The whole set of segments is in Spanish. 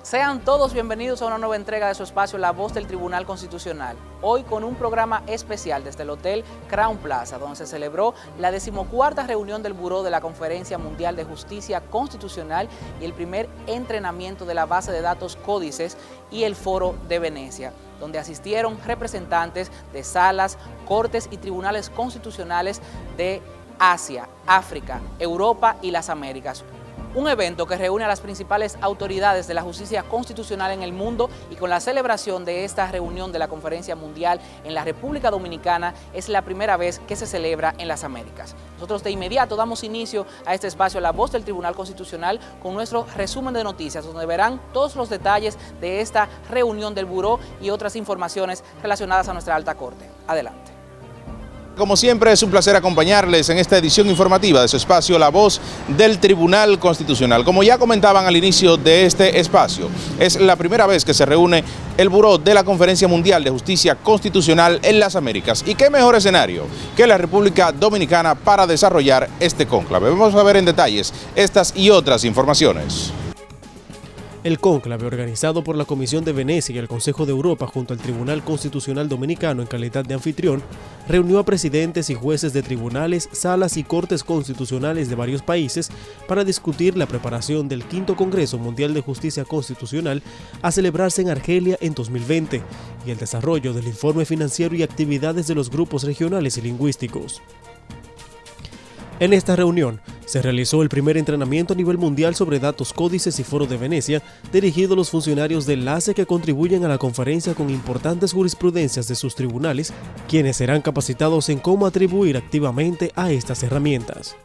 Sean todos bienvenidos a una nueva entrega de su espacio La Voz del Tribunal Constitucional. Hoy con un programa especial desde el Hotel Crown Plaza, donde se celebró la 14ª reunión del Buró de la Conferencia Mundial de Justicia Constitucional y el primer entrenamiento de la base de datos Códices y el Foro de Venecia, donde asistieron representantes de salas, cortes y tribunales constitucionales de Asia, África, Europa y las Américas. Un evento que reúne a las principales autoridades de la justicia constitucional en el mundo, y con la celebración de esta reunión de la Conferencia Mundial en la República Dominicana es la primera vez que se celebra en las Américas. Nosotros de inmediato damos inicio a este espacio La Voz del Tribunal Constitucional con nuestro resumen de noticias, donde verán todos los detalles de esta reunión del Buró y otras informaciones relacionadas a nuestra alta corte. Adelante. Como siempre, es un placer acompañarles en esta edición informativa de su espacio La Voz del Tribunal Constitucional. Como ya comentaban al inicio de este espacio, es la primera vez que se reúne el Buró de la Conferencia Mundial de Justicia Constitucional en las Américas. ¿Y qué mejor escenario que la República Dominicana para desarrollar este cónclave? Vamos a ver en detalles estas y otras informaciones. El cónclave, organizado por la Comisión de Venecia y el Consejo de Europa junto al Tribunal Constitucional Dominicano en calidad de anfitrión, reunió a presidentes y jueces de tribunales, salas y cortes constitucionales de varios países para discutir la preparación del V Congreso Mundial de Justicia Constitucional a celebrarse en Argelia en 2020 y el desarrollo del informe financiero y actividades de los grupos regionales y lingüísticos. En esta reunión se realizó el primer entrenamiento a nivel mundial sobre datos Códices y Foro de Venecia, dirigido a los funcionarios de enlace que contribuyen a la conferencia con importantes jurisprudencias de sus tribunales, quienes serán capacitados en cómo atribuir activamente a estas herramientas.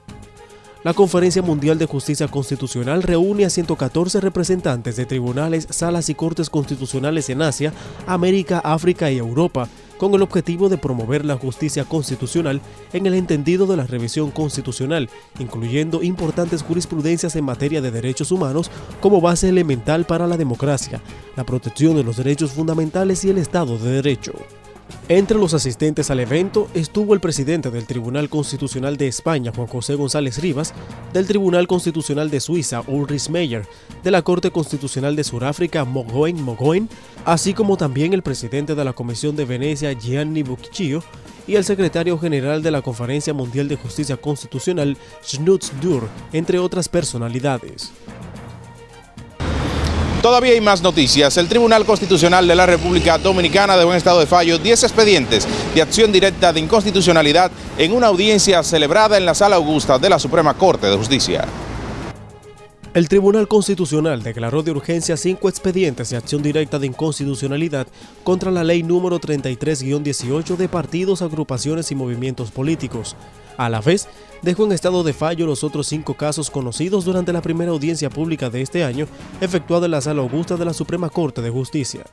La Conferencia Mundial de Justicia Constitucional reúne a 114 representantes de tribunales, salas y cortes constitucionales en Asia, América, África y Europa, con el objetivo de promover la justicia constitucional en el entendido de la revisión constitucional, incluyendo importantes jurisprudencias en materia de derechos humanos como base elemental para la democracia, la protección de los derechos fundamentales y el Estado de Derecho. Entre los asistentes al evento estuvo el presidente del Tribunal Constitucional de España, Juan José González Rivas, del Tribunal Constitucional de Suiza, Ulrich Meyer, de la Corte Constitucional de Sudáfrica, Mogoeng, así como también el presidente de la Comisión de Venecia, Gianni Bucicchio, y el secretario general de la Conferencia Mundial de Justicia Constitucional, Snuts Dur, entre otras personalidades. Todavía hay más noticias. El Tribunal Constitucional de la República Dominicana dejó en estado de fallo 10 expedientes de acción directa de inconstitucionalidad en una audiencia celebrada en la Sala Augusta de la Suprema Corte de Justicia. El Tribunal Constitucional declaró de urgencia 5 expedientes de acción directa de inconstitucionalidad contra la Ley número 33-18 de partidos, agrupaciones y movimientos políticos. A la vez, dejó en estado de fallo los otros 5 casos conocidos durante la primera audiencia pública de este año, efectuada en la Sala Augusta de la Suprema Corte de Justicia.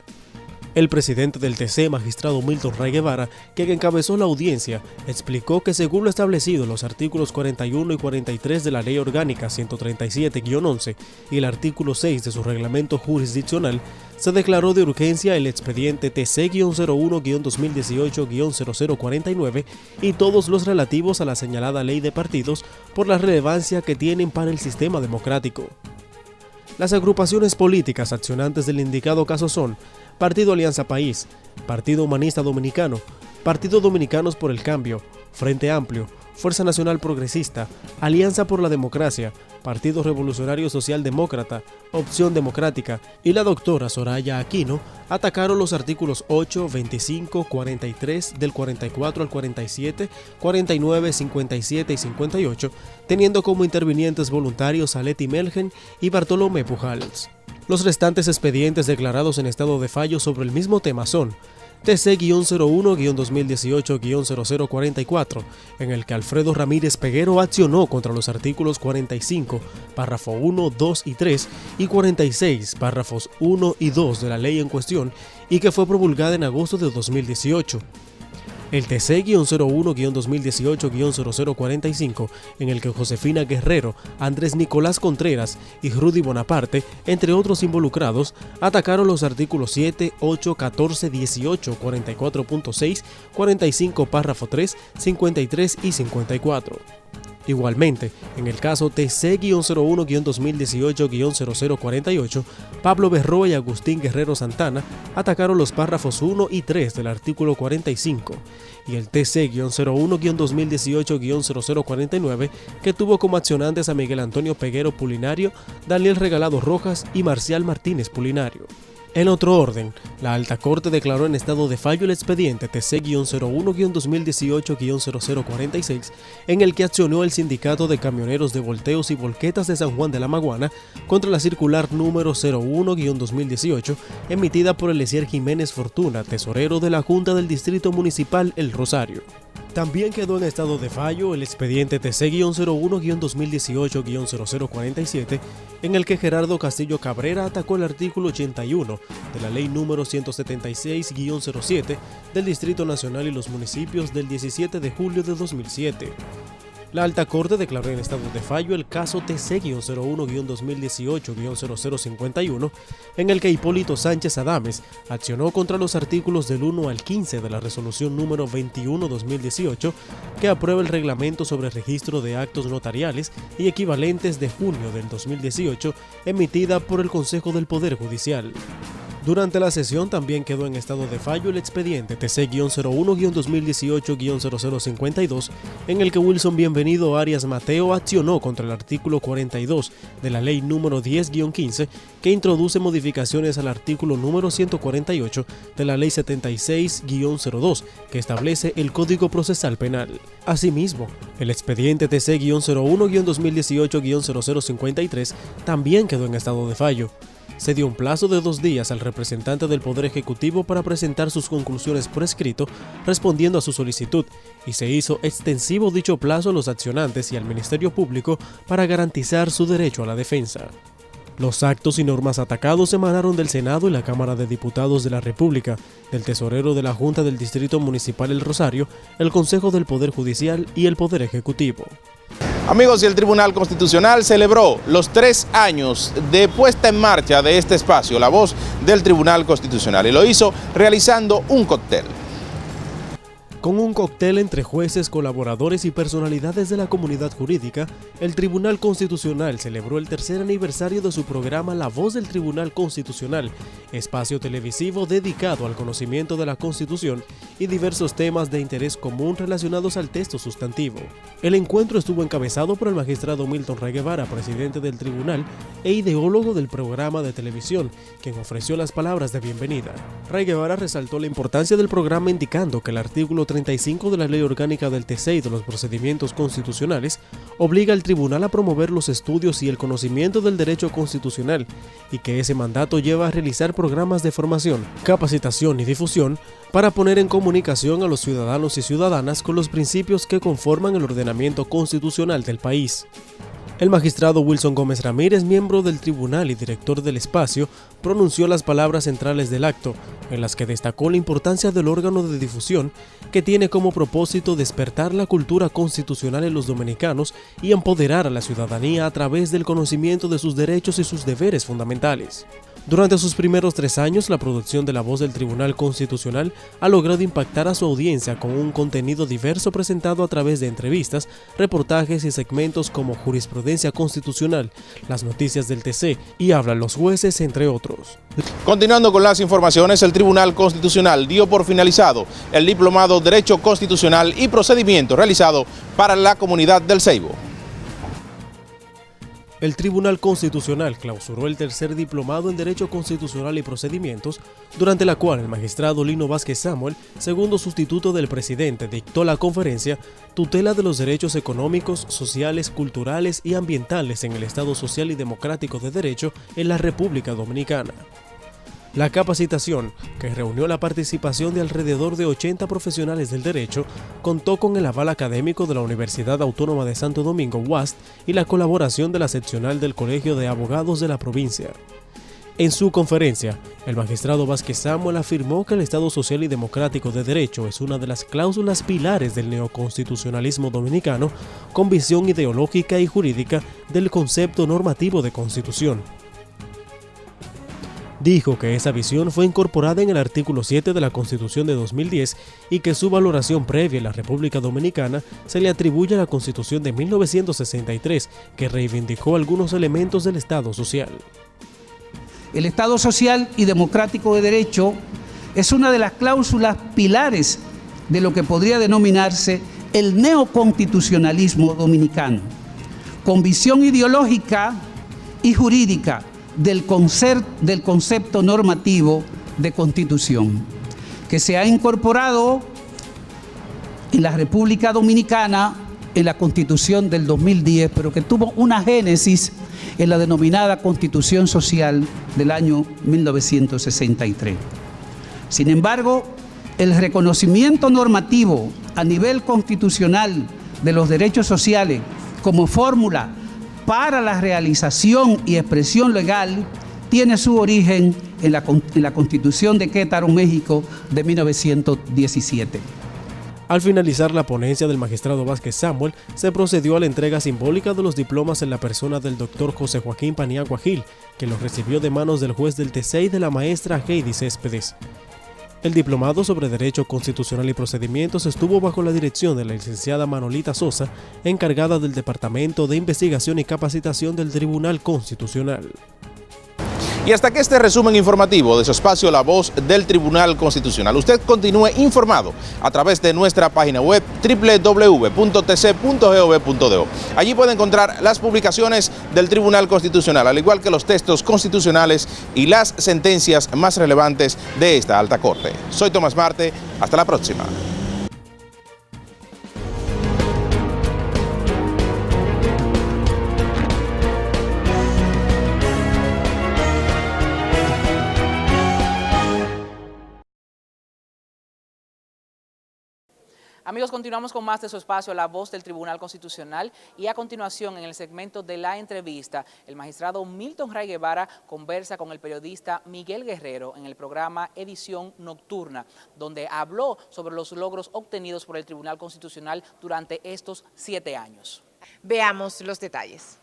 El presidente del TC, magistrado Milton Ray Guevara, quien encabezó la audiencia, explicó que según lo establecido en los artículos 41 y 43 de la Ley Orgánica 137-11 y el artículo 6 de su reglamento jurisdiccional, se declaró de urgencia el expediente TC-01-2018-0049 y todos los relativos a la señalada ley de partidos por la relevancia que tienen para el sistema democrático. Las agrupaciones políticas accionantes del indicado caso son Partido Alianza País, Partido Humanista Dominicano, Partido Dominicanos por el Cambio, Frente Amplio, Fuerza Nacional Progresista, Alianza por la Democracia, Partido Revolucionario Socialdemócrata, Opción Democrática y la doctora Soraya Aquino atacaron los artículos 8, 25, 43, del 44 al 47, 49, 57 y 58, teniendo como intervinientes voluntarios a Leti Melgen y Bartolomé Pujals. Los restantes expedientes declarados en estado de fallo sobre el mismo tema son TC-01-2018-0044, en el que Alfredo Ramírez Peguero accionó contra los artículos 45, párrafo 1, 2 y 3 y 46, párrafos 1 y 2 de la ley en cuestión y que fue promulgada en agosto de 2018. El TC-01-2018-0045, en el que Josefina Guerrero, Andrés Nicolás Contreras y Rudy Bonaparte, entre otros involucrados, atacaron los artículos 7, 8, 14, 18, 44.6, 45, párrafo 3, 53 y 54. Igualmente, en el caso TC-01-2018-0048, Pablo Berroa y Agustín Guerrero Santana atacaron los párrafos 1 y 3 del artículo 45, y el TC-01-2018-0049, que tuvo como accionantes a Miguel Antonio Peguero Pulinario, Daniel Regalado Rojas y Marcial Martínez Pulinario. En otro orden, la Alta Corte declaró en estado de fallo el expediente TC-01-2018-0046, en el que accionó el Sindicato de Camioneros de Volteos y Volquetas de San Juan de la Maguana contra la circular número 01-2018, emitida por Eliezer Jiménez Fortuna, tesorero de la Junta del Distrito Municipal El Rosario. También quedó en estado de fallo el expediente TC-01-2018-0047, en el que Gerardo Castillo Cabrera atacó el artículo 81 de la ley número 176-07 del Distrito Nacional y los municipios del 17 de julio de 2007. La Alta Corte declaró en estado de fallo el caso TC-01-2018-0051, en el que Hipólito Sánchez Adames accionó contra los artículos del 1 al 15 de la resolución número 21-2018, que aprueba el reglamento sobre registro de actos notariales y equivalentes de junio del 2018, emitida por el Consejo del Poder Judicial. Durante la sesión también quedó en estado de fallo el expediente TC-01-2018-0052, en el que Wilson Bienvenido Arias Mateo accionó contra el artículo 42 de la ley número 10-15, que introduce modificaciones al artículo número 148 de la ley 76-02, que establece el Código Procesal Penal. Asimismo, el expediente TC-01-2018-0053 también quedó en estado de fallo. Se dio un plazo de 2 días al representante del Poder Ejecutivo para presentar sus conclusiones por escrito, respondiendo a su solicitud, y se hizo extensivo dicho plazo a los accionantes y al Ministerio Público para garantizar su derecho a la defensa. Los actos y normas atacados emanaron del Senado y la Cámara de Diputados de la República, del tesorero de la Junta del Distrito Municipal El Rosario, el Consejo del Poder Judicial y el Poder Ejecutivo. Amigos, y el Tribunal Constitucional celebró los 3 años de puesta en marcha de este espacio, La Voz del Tribunal Constitucional, y lo hizo realizando un cóctel. Con un cóctel entre jueces, colaboradores y personalidades de la comunidad jurídica, el Tribunal Constitucional celebró el 3er aniversario de su programa La Voz del Tribunal Constitucional, espacio televisivo dedicado al conocimiento de la Constitución y diversos temas de interés común relacionados al texto sustantivo. El encuentro estuvo encabezado por el magistrado Milton Rey Guevara, presidente del tribunal e ideólogo del programa de televisión, quien ofreció las palabras de bienvenida. Rey Guevara resaltó la importancia del programa, indicando que el artículo 35 de la Ley Orgánica del TC y de los procedimientos constitucionales obliga al tribunal a promover los estudios y el conocimiento del derecho constitucional, y que ese mandato lleva a realizar programas de formación, capacitación y difusión para poner en comunicación a los ciudadanos y ciudadanas con los principios que conforman el ordenamiento constitucional del país. El magistrado Wilson Gómez Ramírez, miembro del tribunal y director del espacio, pronunció las palabras centrales del acto, en las que destacó la importancia del órgano de difusión, que tiene como propósito despertar la cultura constitucional en los dominicanos y empoderar a la ciudadanía a través del conocimiento de sus derechos y sus deberes fundamentales. Durante sus primeros 3 años, la producción de La Voz del Tribunal Constitucional ha logrado impactar a su audiencia con un contenido diverso presentado a través de entrevistas, reportajes y segmentos como Jurisprudencia Constitucional, las noticias del TC y Hablan los jueces, entre otros. Continuando con las informaciones, el Tribunal Constitucional dio por finalizado el diplomado Derecho Constitucional y Procedimiento realizado para la comunidad del Ceibo. El Tribunal Constitucional clausuró el 3er diplomado en Derecho Constitucional y Procedimientos, durante la cual el magistrado Lino Vázquez Samuel, segundo sustituto del presidente, dictó la conferencia Tutela de los Derechos Económicos, Sociales, Culturales y Ambientales en el Estado Social y Democrático de Derecho en la República Dominicana. La capacitación, que reunió la participación de alrededor de 80 profesionales del derecho, contó con el aval académico de la Universidad Autónoma de Santo Domingo, UASD, y la colaboración de la seccional del Colegio de Abogados de la provincia. En su conferencia, el magistrado Vázquez Samuel afirmó que el Estado social y democrático de derecho es una de las cláusulas pilares del neoconstitucionalismo dominicano, con visión ideológica y jurídica del concepto normativo de constitución. Dijo que esa visión fue incorporada en el artículo 7 de la Constitución de 2010 y que su valoración previa en la República Dominicana se le atribuye a la Constitución de 1963, que reivindicó algunos elementos del Estado social. El Estado social y democrático de derecho es una de las cláusulas pilares de lo que podría denominarse el neoconstitucionalismo dominicano, con visión ideológica y jurídica del concepto normativo de constitución, que se ha incorporado en la República Dominicana en la Constitución del 2010, pero que tuvo una génesis en la denominada Constitución Social del año 1963. Sin embargo, el reconocimiento normativo a nivel constitucional de los derechos sociales como fórmula para la realización y expresión legal tiene su origen en la Constitución de Querétaro, México, de 1917. Al finalizar la ponencia del magistrado Vázquez Samuel, se procedió a la entrega simbólica de los diplomas en la persona del doctor José Joaquín Paniagua Gil, que los recibió de manos del juez del TC y de la maestra Heidi Céspedes. El diplomado sobre Derecho Constitucional y Procedimientos estuvo bajo la dirección de la licenciada Manolita Sosa, encargada del Departamento de Investigación y Capacitación del Tribunal Constitucional. Y hasta que este resumen informativo de su espacio La Voz del Tribunal Constitucional. Usted continúe informado a través de nuestra página web www.tc.gov.do. Allí puede encontrar las publicaciones del Tribunal Constitucional, al igual que los textos constitucionales y las sentencias más relevantes de esta alta corte. Soy Tomás Marte, hasta la próxima. Amigos, continuamos con más de su espacio La Voz del Tribunal Constitucional y a continuación en el segmento de la entrevista, el magistrado Milton Ray Guevara conversa con el periodista Miguel Guerrero en el programa Edición Nocturna, donde habló sobre los logros obtenidos por el Tribunal Constitucional durante estos 7 años. Veamos los detalles.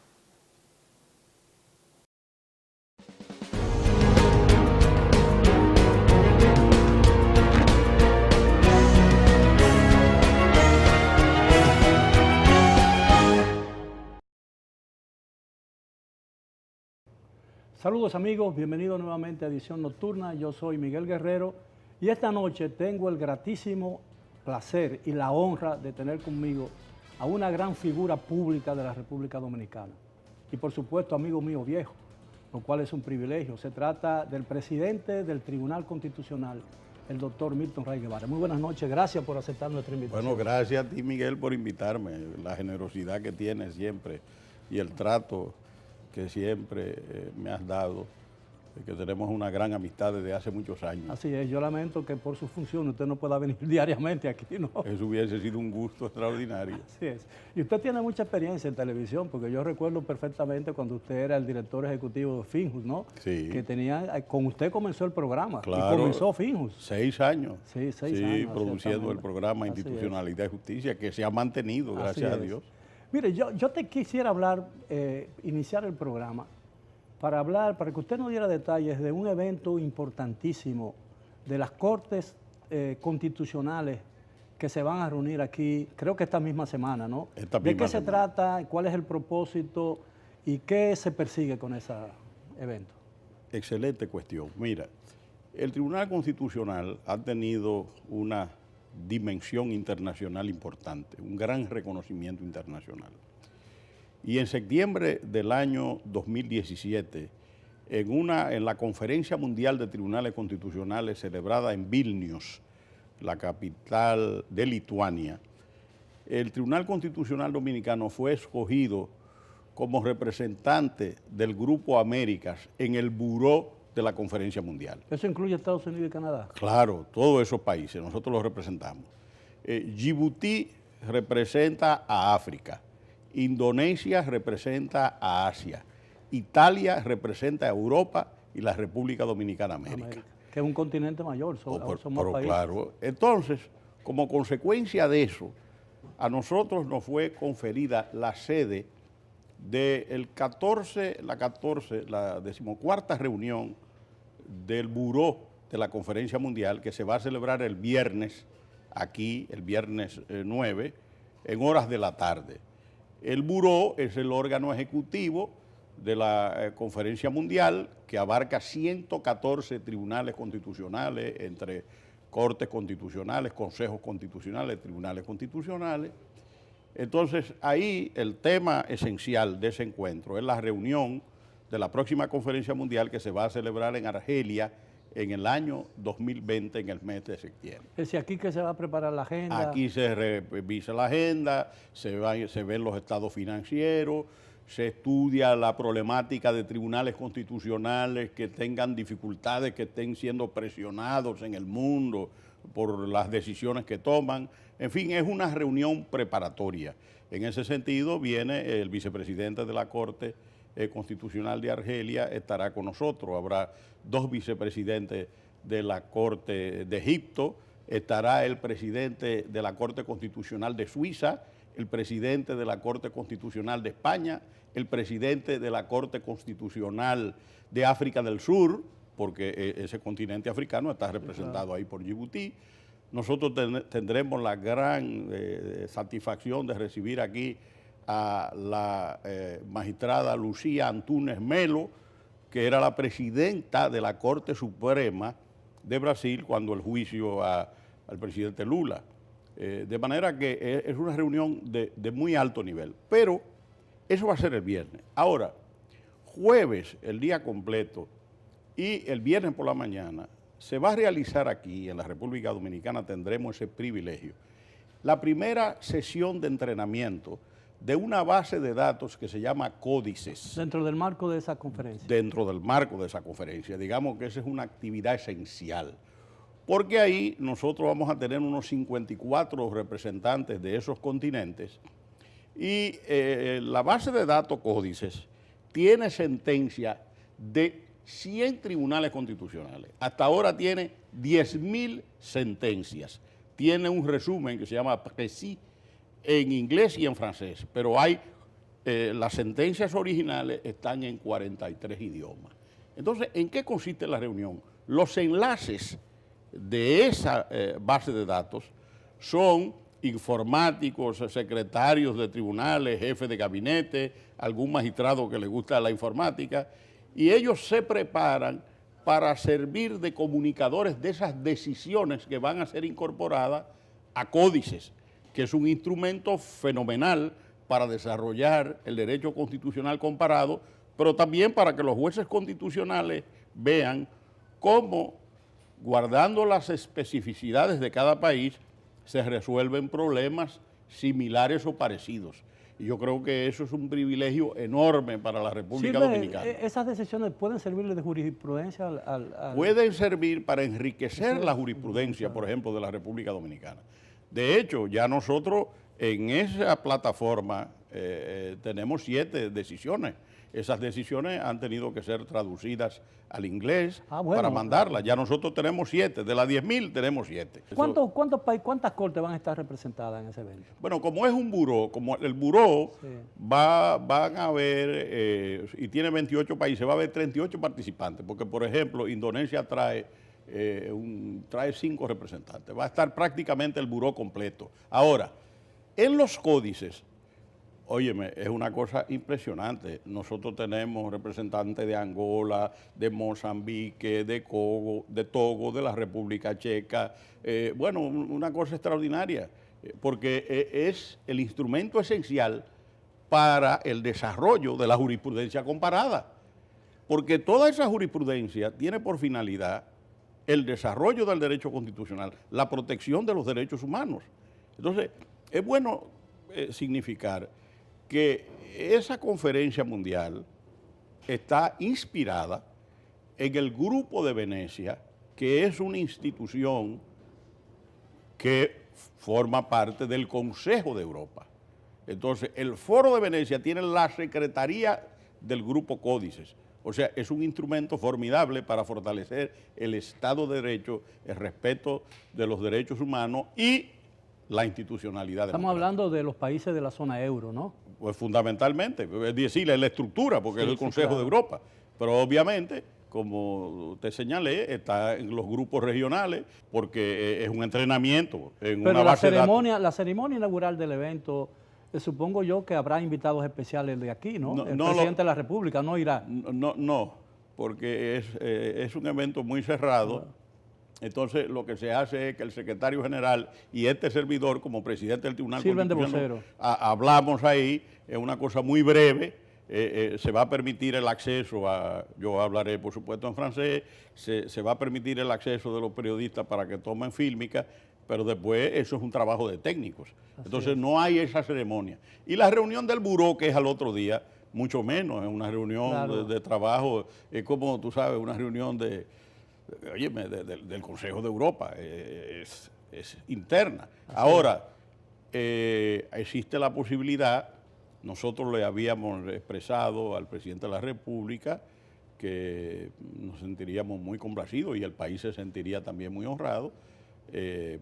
Saludos amigos, bienvenidos nuevamente a Edición Nocturna. Yo soy Miguel Guerrero y esta noche tengo el gratísimo placer y la honra de tener conmigo a una gran figura pública de la República Dominicana. Y por supuesto, amigo mío viejo, lo cual es un privilegio. Se trata del presidente del Tribunal Constitucional, el doctor Milton Ray Guevara. Muy buenas noches, gracias por aceptar nuestra invitación. Bueno, gracias a ti, Miguel, por invitarme. La generosidad que tienes siempre y el trato que siempre me has dado, que tenemos una gran amistad desde hace muchos años. Así es, yo lamento que por su función usted no pueda venir diariamente aquí, ¿no? Eso hubiese sido un gusto extraordinario. Así es. Y usted tiene mucha experiencia en televisión, porque yo recuerdo perfectamente cuando usted era el director ejecutivo de Finjus, ¿no? Sí. Que tenía, con usted comenzó el programa. Claro. Y comenzó Finjus. 6 años. Sí, 6 años. Sí, produciendo el programa Así Institucionalidad y Justicia, que se ha mantenido, gracias a Dios. Mire, yo te quisiera hablar, iniciar el programa, para que usted nos diera detalles de un evento importantísimo de las Cortes Constitucionales que se van a reunir aquí, creo que esta misma semana, ¿no? ¿De qué se trata? ¿Cuál es el propósito? ¿Y qué se persigue con ese evento? Excelente cuestión. Mira, el Tribunal Constitucional ha tenido una dimensión internacional importante, un gran reconocimiento internacional. Y en septiembre del año 2017, en la Conferencia Mundial de Tribunales Constitucionales celebrada en Vilnius, la capital de Lituania, el Tribunal Constitucional Dominicano fue escogido como representante del Grupo Américas en el Buró de la Conferencia Mundial. ¿Eso incluye Estados Unidos y Canadá? Claro, todos esos países, nosotros los representamos. Djibouti representa a África, Indonesia representa a Asia, Italia representa a Europa y la República Dominicana América. Que es un continente mayor, somos países. Claro, entonces, como consecuencia de eso, a nosotros nos fue conferida la sede de la 14ª reunión del Buró de la Conferencia Mundial, que se va a celebrar el viernes, aquí, el viernes 9, en horas de la tarde. El Buró es el órgano ejecutivo de la Conferencia Mundial, que abarca 114 tribunales constitucionales, entre cortes constitucionales, consejos constitucionales, tribunales constitucionales. Entonces, ahí el tema esencial de ese encuentro es la reunión de la próxima Conferencia Mundial que se va a celebrar en Argelia en el año 2020, en el mes de septiembre. Es decir, aquí que se va a preparar la agenda. Aquí se revisa la agenda, se ven los estados financieros, se estudia la problemática de tribunales constitucionales que tengan dificultades, que estén siendo presionados en el mundo por las decisiones que toman. En fin, es una reunión preparatoria. En ese sentido, viene el vicepresidente de la Corte Constitucional de Argelia, estará con nosotros. Habrá 2 vicepresidentes de la Corte de Egipto, estará el presidente de la Corte Constitucional de Suiza, el presidente de la Corte Constitucional de España, el presidente de la Corte Constitucional de África del Sur, porque ese continente africano está representado ahí por Djibouti. Nosotros tendremos la gran satisfacción de recibir aquí a la magistrada Lucía Antunes Melo, que era la presidenta de la Corte Suprema de Brasil cuando el juicio al presidente Lula. De manera que es una reunión de muy alto nivel, pero eso va a ser el viernes. Ahora, jueves, el día completo, y el viernes por la mañana, se va a realizar aquí, en la República Dominicana, tendremos ese privilegio, la primera sesión de entrenamiento de una base de datos que se llama Códices. Dentro del marco de esa conferencia. Dentro del marco de esa conferencia. Digamos que esa es una actividad esencial, porque ahí nosotros vamos a tener unos 54 representantes de esos continentes y la base de datos Códices tiene sentencia de 100 tribunales constitucionales. Hasta ahora tiene 10.000 sentencias. Tiene un resumen que se llama Précis en inglés y en francés, pero hay las sentencias originales están en 43 idiomas. Entonces, ¿en qué consiste la reunión? Los enlaces de esa base de datos son informáticos, secretarios de tribunales, jefes de gabinete, algún magistrado que le gusta la informática, y ellos se preparan para servir de comunicadores de esas decisiones que van a ser incorporadas a Códices, que es un instrumento fenomenal para desarrollar el derecho constitucional comparado, pero también para que los jueces constitucionales vean cómo, guardando las especificidades de cada país, se resuelven problemas similares o parecidos. Y yo creo que eso es un privilegio enorme para la República Dominicana. ¿Esas decisiones pueden servirle de jurisprudencia Pueden servir para enriquecer la jurisprudencia, por ejemplo, de la República Dominicana. De hecho, ya nosotros en esa plataforma tenemos 7 decisiones. Esas decisiones han tenido que ser traducidas al inglés para mandarlas. Ya nosotros tenemos 7. De las 10.000 tenemos 7. ¿Cuántas cortes van a estar representadas en ese evento? Bueno, como es un buró, como el buró van a haber, y tiene 28 países, va a haber 38 participantes, porque por ejemplo Indonesia trae 5 representantes. Va a estar prácticamente el buró completo. Ahora, en los códices, óyeme, es una cosa impresionante. Nosotros tenemos representantes de Angola, de Mozambique, de Togo, de la República Checa. Bueno, una cosa extraordinaria, porque es el instrumento esencial para el desarrollo de la jurisprudencia comparada. Porque toda esa jurisprudencia tiene por finalidad el desarrollo del derecho constitucional, la protección de los derechos humanos. Entonces, es bueno significar que esa conferencia mundial está inspirada en el Grupo de Venecia, que es una institución que forma parte del Consejo de Europa. Entonces, el Foro de Venecia tiene la secretaría del Grupo Códices. O sea, es un instrumento formidable para fortalecer el Estado de Derecho, el respeto de los derechos humanos y la institucionalidad. Estamos hablando de los países de la zona euro, ¿no? Pues fundamentalmente, es decir, es la estructura, porque Sí, es el sí, Consejo claro. de Europa. Pero obviamente, como te señalé, está en los grupos regionales, porque es un entrenamiento en Pero una base de datos. la ceremonia inaugural del evento, supongo yo que habrá invitados especiales de aquí, ¿no? No, El no presidente de la República no irá. No, porque es un evento muy cerrado. Entonces, lo que se hace es que el secretario general y este servidor, como presidente del Tribunal Sirven de Constitucional, vocero. hablamos ahí, es una cosa muy breve. Se va a permitir el acceso yo hablaré por supuesto en francés, se va a permitir el acceso de los periodistas para que tomen fílmica, pero después eso es un trabajo de técnicos. Entonces no hay esa ceremonia. Y la reunión del buró, que es al otro día, mucho menos, es una reunión Claro. de trabajo, es como tú sabes, una reunión del Consejo de Europa, es interna. Ahora, existe la posibilidad. Nosotros le habíamos expresado al presidente de la República que nos sentiríamos muy complacidos y el país se sentiría también muy honrado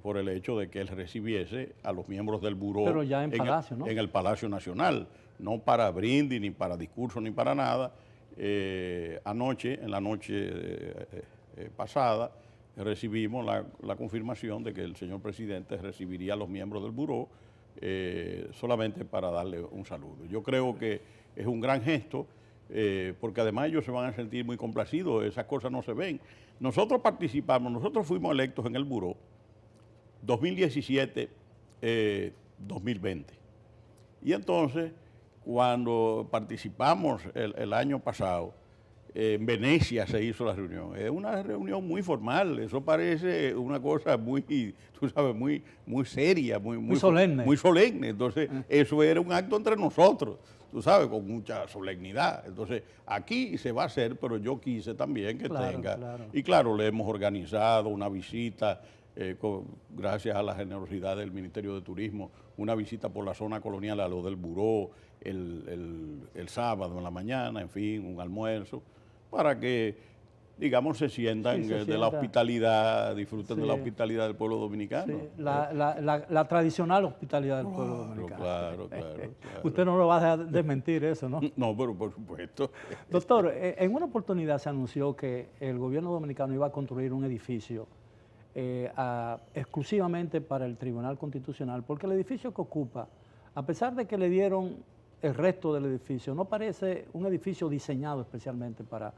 por el hecho de que él recibiese a los miembros del buró. Pero ya en Palacio, ¿no? En el Palacio Nacional, no para brindis, ni para discurso, ni para nada. Anoche, en la noche pasada, recibimos la confirmación de que el señor presidente recibiría a los miembros del buró solamente para darle un saludo. Yo creo que es un gran gesto, porque además ellos se van a sentir muy complacidos, esas cosas no se ven. Nosotros participamos, nosotros fuimos electos en el buró 2017-2020. Y entonces, cuando participamos el año pasado, en Venecia se hizo la reunión. Es una reunión muy formal, eso parece una cosa muy, tú sabes, muy seria, muy solemne. Muy solemne. Entonces, eso era un acto entre nosotros, tú sabes, con mucha solemnidad. Entonces, aquí se va a hacer, pero yo quise también que tenga. Claro. Y claro, le hemos organizado una visita, gracias a la generosidad del Ministerio de Turismo, una visita por la zona colonial a lo del buró el sábado en la mañana, en fin, un almuerzo, para que, digamos, se sientan de la hospitalidad, disfruten de la hospitalidad del pueblo dominicano. Sí, la tradicional hospitalidad del pueblo dominicano. Claro. Usted no lo va a dejar desmentir eso, ¿no? No, pero por supuesto. Doctor, en una oportunidad se anunció que el gobierno dominicano iba a construir un edificio exclusivamente para el Tribunal Constitucional, porque el edificio que ocupa, a pesar de que le dieron el resto del edificio, no parece un edificio diseñado especialmente para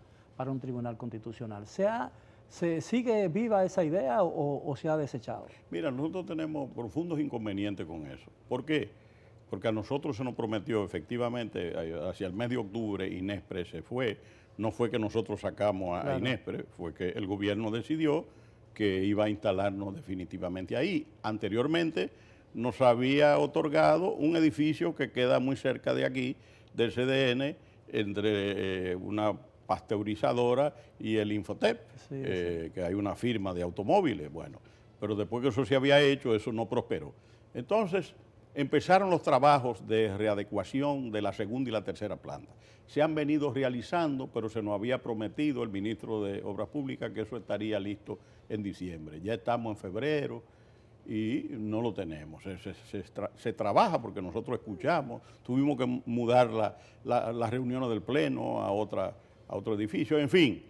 un Tribunal Constitucional. ¿Se sigue viva esa idea o se ha desechado? Mira, nosotros tenemos profundos inconvenientes con eso. ¿Por qué? Porque a nosotros se nos prometió efectivamente hacia el mes de octubre, Inespre se fue. No fue que nosotros sacamos a Inespre, fue que el gobierno decidió que iba a instalarnos definitivamente ahí. Anteriormente nos había otorgado un edificio que queda muy cerca de aquí, del CDN, entre una pasteurizadora y el Infotep, que hay una firma de automóviles. Bueno, pero después que eso se había hecho, eso no prosperó. Entonces, empezaron los trabajos de readecuación de la segunda y la tercera planta. Se han venido realizando, pero se nos había prometido el ministro de Obras Públicas que eso estaría listo en diciembre. Ya estamos en febrero y no lo tenemos. Se trabaja porque nosotros escuchamos. Tuvimos que mudar las reuniones del Pleno a otro edificio. En fin,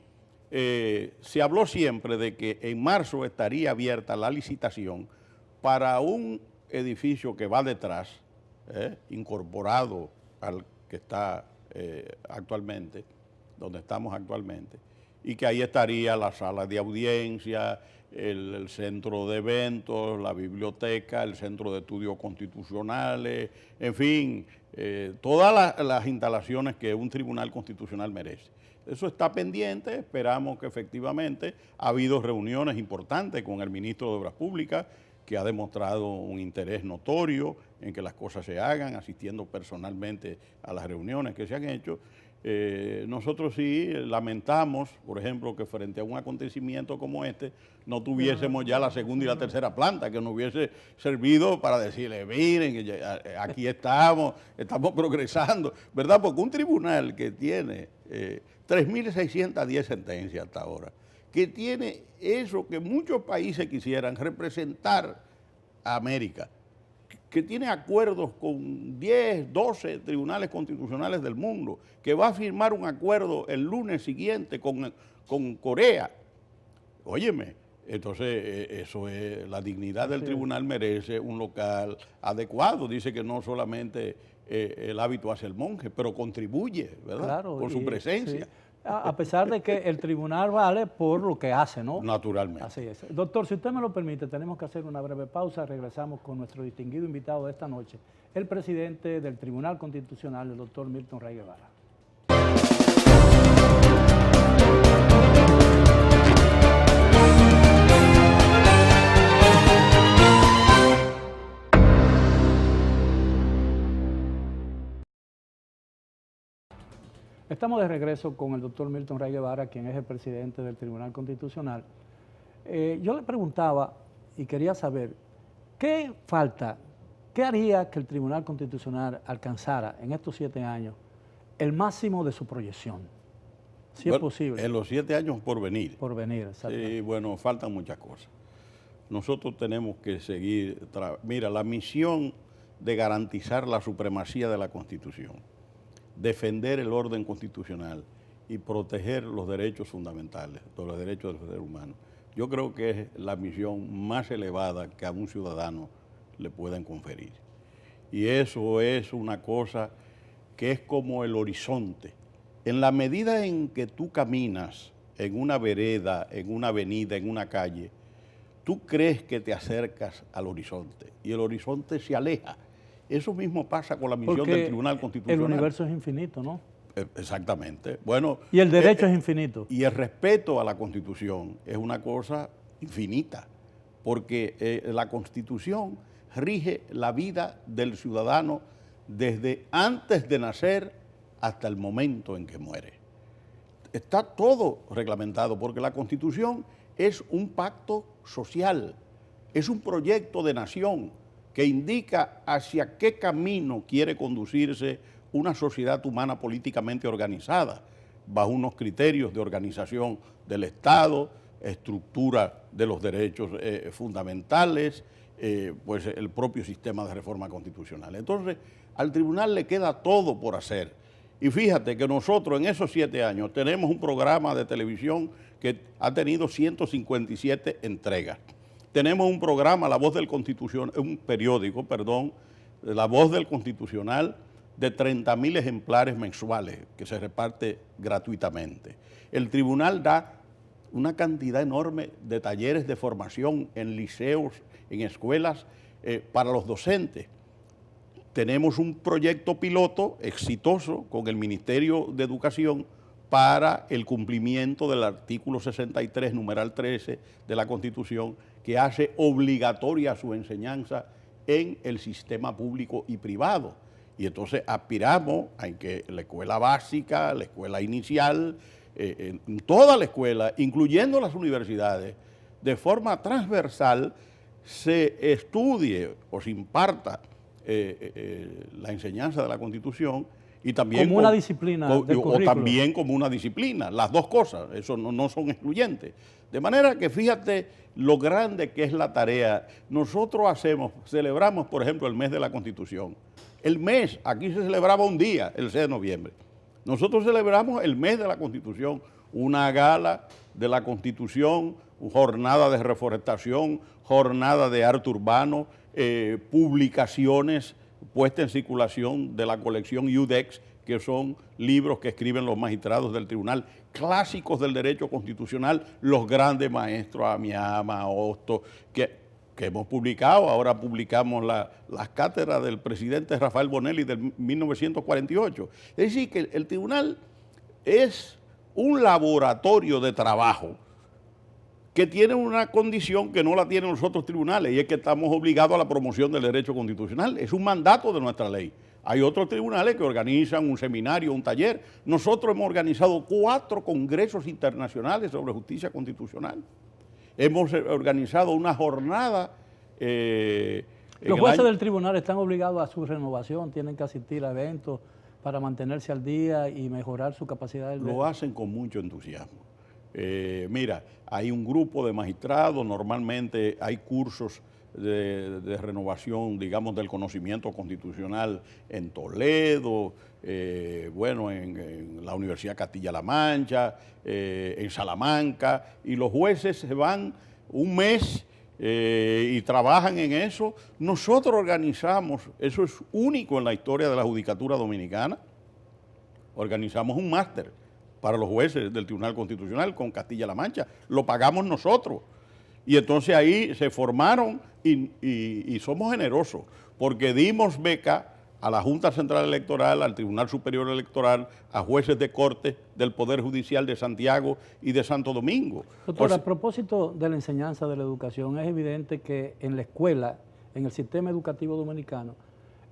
se habló siempre de que en marzo estaría abierta la licitación para un edificio que va detrás, incorporado al que está actualmente, donde estamos actualmente, y que ahí estaría la sala de audiencia, el centro de eventos, la biblioteca, el centro de estudios constitucionales, en fin, todas las instalaciones que un tribunal constitucional merece. Eso está pendiente, esperamos que efectivamente ha habido reuniones importantes con el ministro de Obras Públicas, que ha demostrado un interés notorio en que las cosas se hagan, asistiendo personalmente a las reuniones que se han hecho. Nosotros sí lamentamos, por ejemplo, que frente a un acontecimiento como este no tuviésemos ya la segunda y la tercera planta, que nos hubiese servido para decirle, miren, que aquí estamos progresando, ¿verdad? Porque un tribunal que tiene 3.610 sentencias hasta ahora, que tiene eso que muchos países quisieran, representar a América, que tiene acuerdos con 10, 12 tribunales constitucionales del mundo, que va a firmar un acuerdo el lunes siguiente con Corea. Óyeme, entonces eso es, la dignidad del tribunal merece un local adecuado. Dice que no solamente el hábito hace el monje, pero contribuye, ¿verdad? Claro, con su presencia. Sí. A pesar de que el tribunal vale por lo que hace, ¿no? Naturalmente. Así es. Doctor, si usted me lo permite, tenemos que hacer una breve pausa. Regresamos con nuestro distinguido invitado de esta noche, el presidente del Tribunal Constitucional, el doctor Milton Ray Guevara. Estamos de regreso con el doctor Milton Ray Guevara, quien es el presidente del Tribunal Constitucional. Yo le preguntaba y quería saber, ¿qué falta, qué haría que el Tribunal Constitucional alcanzara en estos 7 años el máximo de su proyección? Si es posible. En los 7 años por venir. Por venir, exacto. Bueno, faltan muchas cosas. Nosotros tenemos que seguir, mira, la misión de garantizar la supremacía de la Constitución, defender el orden constitucional y proteger los derechos fundamentales, los derechos del ser humano. Yo creo que es la misión más elevada que a un ciudadano le puedan conferir. Y eso es una cosa que es como el horizonte. En la medida en que tú caminas en una vereda, en una avenida, en una calle, tú crees que te acercas al horizonte y el horizonte se aleja. Eso mismo pasa con la misión del Tribunal Constitucional. El universo es infinito, ¿no? Exactamente. Bueno, y el derecho es infinito. Y el respeto a la Constitución es una cosa infinita, porque la Constitución rige la vida del ciudadano desde antes de nacer hasta el momento en que muere. Está todo reglamentado, porque la Constitución es un pacto social, es un proyecto de nación que indica hacia qué camino quiere conducirse una sociedad humana políticamente organizada, bajo unos criterios de organización del Estado, estructura de los derechos fundamentales, pues el propio sistema de reforma constitucional. Entonces, al tribunal le queda todo por hacer. Y fíjate que nosotros en esos 7 años tenemos un programa de televisión que ha tenido 157 entregas. Tenemos un programa, La Voz del Constitucional, un periódico, perdón, La Voz del Constitucional, de 30.000 ejemplares mensuales que se reparte gratuitamente. El tribunal da una cantidad enorme de talleres de formación en liceos, en escuelas, para los docentes. Tenemos un proyecto piloto exitoso con el Ministerio de Educación para el cumplimiento del artículo 63, numeral 13 de la Constitución, que hace obligatoria su enseñanza en el sistema público y privado. Y entonces aspiramos a que la escuela básica, la escuela inicial, en toda la escuela, incluyendo las universidades, de forma transversal se estudie o se imparta la enseñanza de la Constitución y también como una disciplina del currículo. O también como una disciplina, las dos cosas, eso no son excluyentes. De manera que fíjate lo grande que es la tarea. Nosotros celebramos, por ejemplo, el mes de la Constitución. El mes, aquí se celebraba un día, el 6 de noviembre. Nosotros celebramos el mes de la Constitución, una gala de la Constitución, jornada de reforestación, jornada de arte urbano, publicaciones puestas en circulación de la colección Iudex, que son libros que escriben los magistrados del tribunal, clásicos del derecho constitucional, los grandes maestros, Amiama, Hostos, que hemos publicado. Ahora publicamos las cátedras del presidente Rafael Bonelli de 1948. Es decir, que el tribunal es un laboratorio de trabajo que tiene una condición que no la tienen los otros tribunales, y es que estamos obligados a la promoción del derecho constitucional. Es un mandato de nuestra ley. Hay otros tribunales que organizan un seminario, un taller. Nosotros hemos organizado 4 congresos internacionales sobre justicia constitucional. Hemos organizado una jornada. Los jueces del tribunal están obligados a su renovación, tienen que asistir a eventos para mantenerse al día y mejorar su capacidad de... Lo hacen con mucho entusiasmo. Mira, hay un grupo de magistrados, normalmente hay cursos de renovación, digamos, del conocimiento constitucional en Toledo, bueno, en la Universidad Castilla-La Mancha, en Salamanca, y los jueces se van un mes y trabajan en eso. Nosotros organizamos, eso es único en la historia de la judicatura dominicana, organizamos un máster para los jueces del Tribunal Constitucional con Castilla-La Mancha, lo pagamos nosotros. Y entonces ahí se formaron y somos generosos, porque dimos beca a la Junta Central Electoral, al Tribunal Superior Electoral, a jueces de corte del Poder Judicial de Santiago y de Santo Domingo. Doctor, a propósito de la enseñanza de la educación, es evidente que en la escuela, en el sistema educativo dominicano,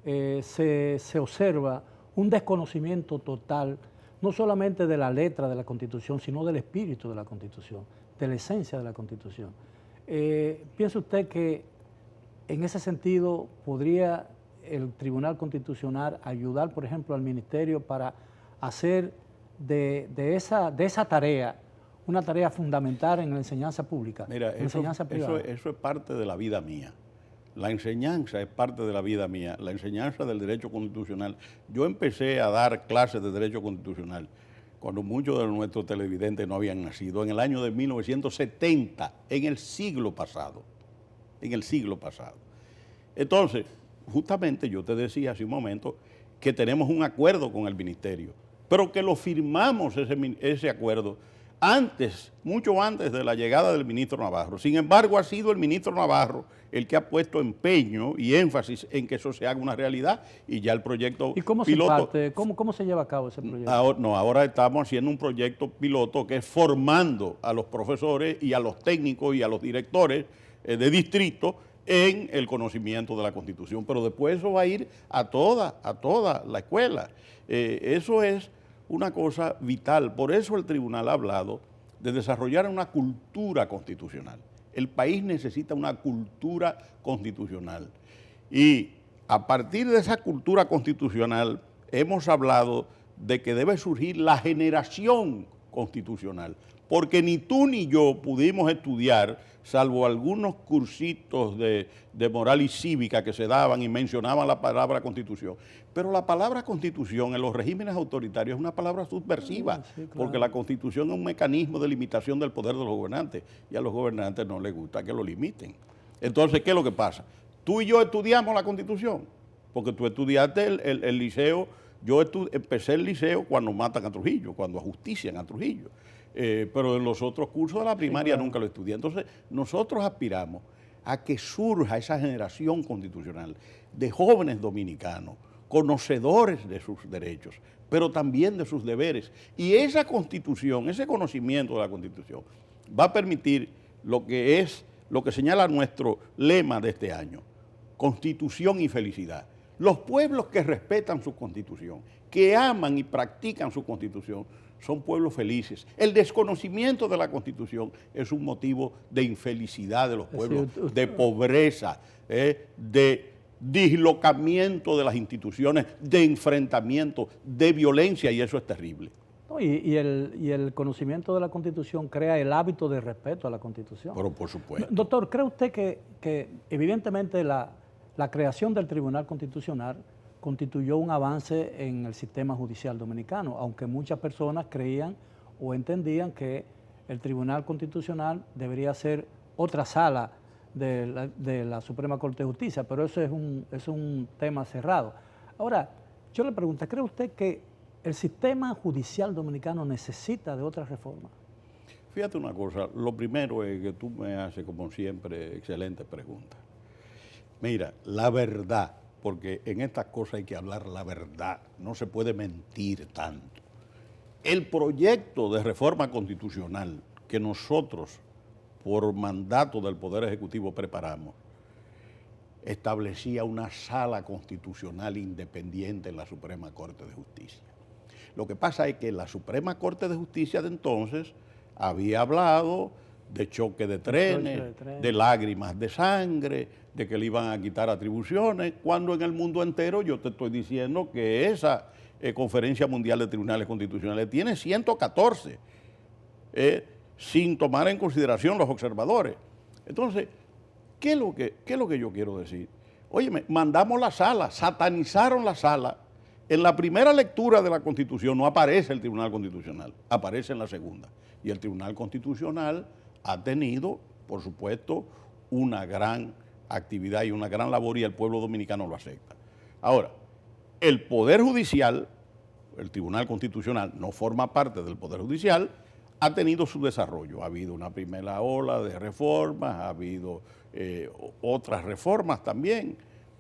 se observa un desconocimiento total, no solamente de la letra de la Constitución, sino del espíritu de la Constitución, de la esencia de la Constitución. ¿Piensa usted que en ese sentido podría el Tribunal Constitucional ayudar, por ejemplo, al Ministerio para hacer de esa tarea una tarea fundamental en la enseñanza pública? Mira, enseñanza privada? Eso es parte de la vida mía. La enseñanza es parte de la vida mía, la enseñanza del derecho constitucional. Yo empecé a dar clases de derecho constitucional cuando muchos de nuestros televidentes no habían nacido, en el año de 1970, en el siglo pasado. Entonces, justamente yo te decía hace un momento que tenemos un acuerdo con el ministerio, pero que lo firmamos ese acuerdo antes, mucho antes de la llegada del ministro Navarro. Sin embargo, ha sido el ministro Navarro el que ha puesto empeño y énfasis en que eso se haga una realidad, y ya el proyecto piloto. ¿Y cómo piloto, se parte? ¿Cómo se lleva a cabo ese proyecto? Ahora estamos haciendo un proyecto piloto que es formando a los profesores y a los técnicos y a los directores de distrito en el conocimiento de la Constitución, pero después eso va a ir a toda la escuela. Eso es una cosa vital. Por eso el tribunal ha hablado de desarrollar una cultura constitucional. El país necesita una cultura constitucional. Y a partir de esa cultura constitucional hemos hablado de que debe surgir la generación constitucional, porque ni tú ni yo pudimos estudiar, salvo algunos cursitos de moral y cívica que se daban y mencionaban la palabra constitución. Pero la palabra constitución en los regímenes autoritarios es una palabra subversiva, sí, claro, porque la constitución es un mecanismo de limitación del poder de los gobernantes, y a los gobernantes no les gusta que lo limiten. Entonces, ¿qué es lo que pasa? Tú y yo estudiamos la constitución, porque tú estudiaste el liceo. Yo empecé el liceo cuando matan a Trujillo, cuando ajustician a Trujillo. Pero en los otros cursos de la primaria, sí, claro, nunca lo estudié. Entonces, nosotros aspiramos a que surja esa generación constitucional de jóvenes dominicanos, conocedores de sus derechos, pero también de sus deberes. Y esa Constitución, ese conocimiento de la Constitución, va a permitir lo que señala nuestro lema de este año: Constitución y felicidad. Los pueblos que respetan su Constitución, que aman y practican su Constitución, son pueblos felices. El desconocimiento de la Constitución es un motivo de infelicidad de los pueblos, de pobreza, de dislocamiento de las instituciones, de enfrentamiento, de violencia, y eso es terrible. No, y el conocimiento de la Constitución crea el hábito de respeto a la Constitución. Pero por supuesto. Doctor, ¿cree usted que evidentemente la creación del Tribunal Constitucional constituyó un avance en el sistema judicial dominicano, aunque muchas personas creían o entendían que el Tribunal Constitucional debería ser otra sala de la Suprema Corte de Justicia, pero eso es un tema cerrado. Ahora, yo le pregunto, ¿cree usted que el sistema judicial dominicano necesita de otra reforma? Fíjate una cosa, lo primero es que tú me haces, como siempre, excelente pregunta. Mira, la verdad, porque en estas cosas hay que hablar la verdad, no se puede mentir tanto. El proyecto de reforma constitucional que nosotros, por mandato del Poder Ejecutivo, preparamos, establecía una sala constitucional independiente en la Suprema Corte de Justicia. Lo que pasa es que la Suprema Corte de Justicia de entonces había hablado de choque de trenes, de lágrimas de sangre, de que le iban a quitar atribuciones, cuando en el mundo entero yo te estoy diciendo que esa Conferencia Mundial de Tribunales Constitucionales tiene 114, sin tomar en consideración los observadores. Entonces, ¿qué es lo que yo quiero decir? Óyeme, mandamos la sala, satanizaron la sala. En la primera lectura de la Constitución no aparece el Tribunal Constitucional, aparece en la segunda. Y el Tribunal Constitucional ha tenido, por supuesto, una gran actividad y una gran labor, y el pueblo dominicano lo acepta. Ahora, el Poder Judicial, el Tribunal Constitucional, no forma parte del Poder Judicial, ha tenido su desarrollo. Ha habido una primera ola de reformas, ha habido otras reformas también,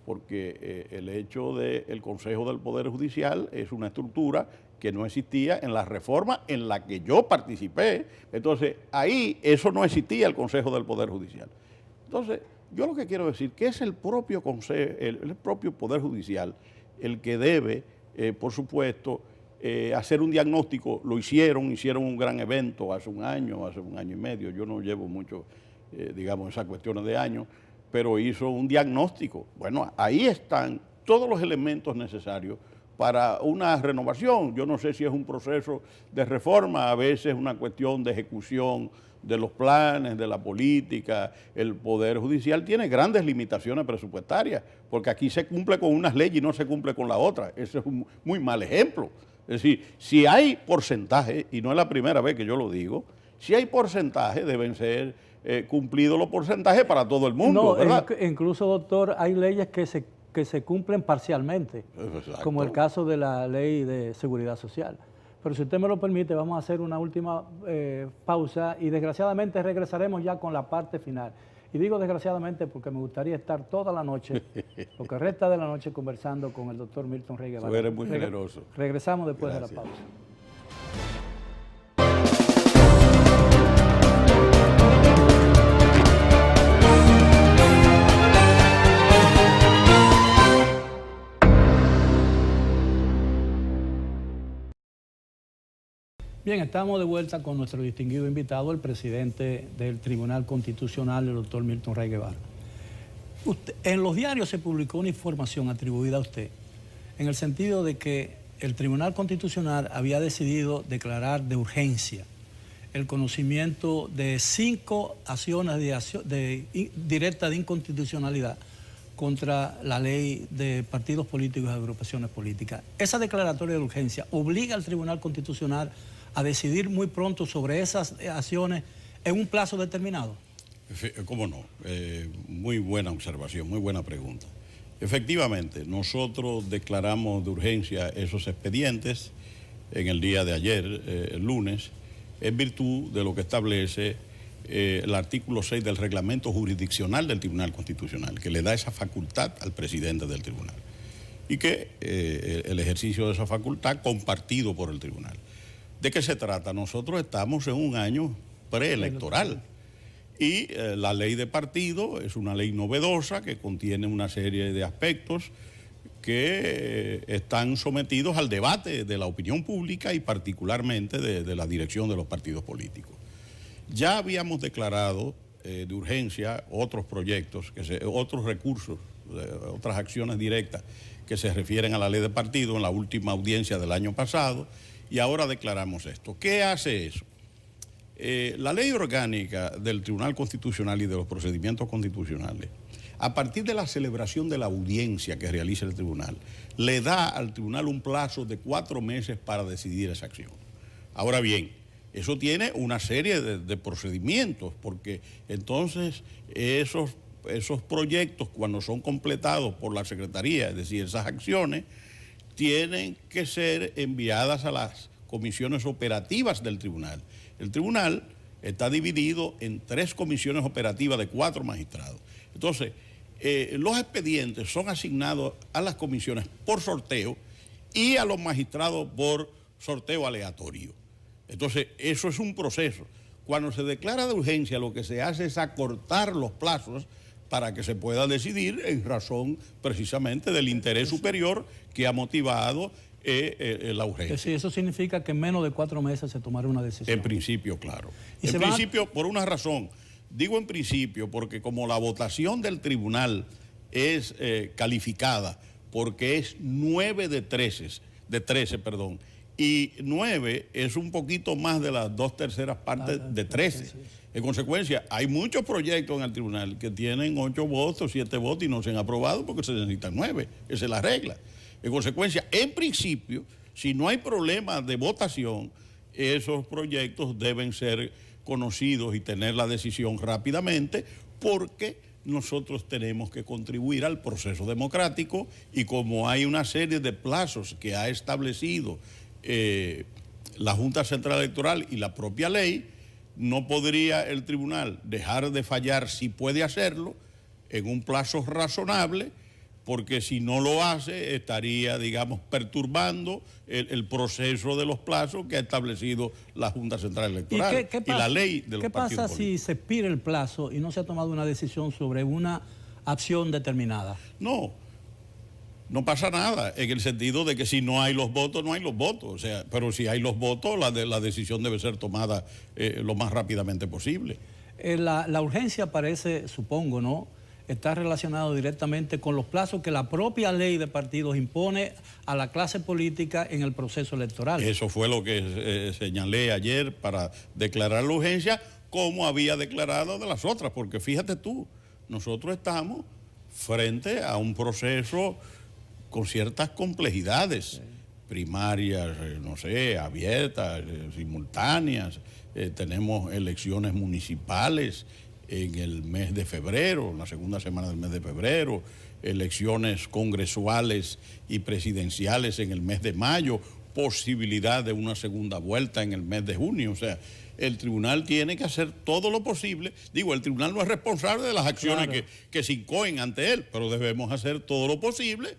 porque el hecho del Consejo del Poder Judicial es una estructura que no existía en la reforma en la que yo participé. Entonces, ahí eso no existía, el Consejo del Poder Judicial. Entonces, yo lo que quiero decir que es el propio Consejo, el propio Poder Judicial el que debe, por supuesto, hacer un diagnóstico. Lo hicieron un gran evento hace un año y medio. Yo no llevo mucho, digamos, esas cuestiones de años, pero hizo un diagnóstico. Bueno, ahí están todos los elementos necesarios para una renovación. Yo no sé si es un proceso de reforma, a veces es una cuestión de ejecución de los planes, de la política. El Poder Judicial tiene grandes limitaciones presupuestarias, porque aquí se cumple con unas leyes y no se cumple con la otra. Ese es un muy mal ejemplo. Es decir, si hay porcentaje, y no es la primera vez que yo lo digo, si hay porcentaje, deben ser cumplidos los porcentajes para todo el mundo, No, ¿verdad? Incluso, doctor, hay leyes que se cumplen parcialmente, Exacto. como el caso de la Ley de Seguridad Social. Pero si usted me lo permite, vamos a hacer una última pausa y desgraciadamente regresaremos ya con la parte final. Y digo desgraciadamente porque me gustaría estar toda la noche, lo que resta de la noche, conversando con el doctor Milton Rey Guevara. Tú eres muy generoso. Regresamos después Gracias. de la pausa. Bien, estamos de vuelta con nuestro distinguido invitado, el presidente del Tribunal Constitucional, el doctor Milton Rey Guevara. En los diarios se publicó una información atribuida a usted, en el sentido de que el Tribunal Constitucional había decidido declarar de urgencia el conocimiento de 5 acciones directas de inconstitucionalidad contra la ley de partidos políticos y agrupaciones políticas. Esa declaratoria de urgencia obliga al Tribunal Constitucional a decidir muy pronto sobre esas acciones en un plazo determinado. ¿Cómo no? Muy buena observación, muy buena pregunta. Efectivamente, nosotros declaramos de urgencia esos expedientes en el día de ayer, el lunes, en virtud de lo que establece el artículo 6 del reglamento jurisdiccional del Tribunal Constitucional, que le da esa facultad al presidente del tribunal, y que el ejercicio de esa facultad compartido por el tribunal. ¿De qué se trata? Nosotros estamos en un año preelectoral y la ley de partido es una ley novedosa que contiene una serie de aspectos que están sometidos al debate de la opinión pública y particularmente de la dirección de los partidos políticos. Ya habíamos declarado de urgencia otros proyectos, otros recursos, otras acciones directas que se refieren a la ley de partido en la última audiencia del año pasado, y ahora declaramos esto. ¿Qué hace eso? La ley orgánica del Tribunal Constitucional y de los procedimientos constitucionales, a partir de la celebración de la audiencia que realiza el tribunal, le da al tribunal un plazo de 4 meses para decidir esa acción. Ahora bien, eso tiene una serie de procedimientos, porque entonces esos proyectos, cuando son completados por la Secretaría, es decir, esas acciones, tienen que ser enviadas a las comisiones operativas del tribunal. El tribunal está dividido en 3 comisiones operativas de 4 magistrados. Entonces, los expedientes son asignados a las comisiones por sorteo y a los magistrados por sorteo aleatorio. Entonces, eso es un proceso. Cuando se declara de urgencia, lo que se hace es acortar los plazos para que se pueda decidir en razón precisamente del interés superior que ha motivado la urgencia. Sí, eso significa que en menos de 4 meses se tomará una decisión. En principio, claro. En principio, por una razón. Digo en principio porque como la votación del tribunal es calificada porque es 9 de 13, y 9 es un poquito más de las 2/3 partes de 13. En consecuencia, hay muchos proyectos en el tribunal que tienen 8 votos, 7 votos y no se han aprobado porque se necesitan 9. Esa es la regla. En consecuencia, en principio, si no hay problema de votación, esos proyectos deben ser conocidos y tener la decisión rápidamente porque nosotros tenemos que contribuir al proceso democrático y como hay una serie de plazos que ha establecido la Junta Central Electoral y la propia ley, no podría el tribunal dejar de fallar si puede hacerlo en un plazo razonable, porque si no lo hace estaría, digamos, perturbando el proceso de los plazos que ha establecido la Junta Central Electoral y la ley de los partidos políticos. ¿Qué pasa si se expira el plazo y no se ha tomado una decisión sobre una acción determinada? No pasa nada, en el sentido de que si no hay los votos, no hay los votos. O sea, pero si hay los votos, la decisión debe ser tomada lo más rápidamente posible. La urgencia parece, supongo, ¿no?, está relacionado directamente con los plazos que la propia ley de partidos impone a la clase política en el proceso electoral. Eso fue lo que señalé ayer para declarar la urgencia, como había declarado de las otras, porque fíjate tú, nosotros estamos frente a un proceso con ciertas complejidades, primarias, abiertas, simultáneas, tenemos elecciones municipales en el mes de febrero, la segunda semana del mes de febrero, elecciones congresuales y presidenciales en el mes de mayo, posibilidad de una segunda vuelta en el mes de junio. O sea, el tribunal tiene que hacer todo lo posible. Digo, el tribunal no es responsable de las acciones que se incoen ante él, pero debemos hacer todo lo posible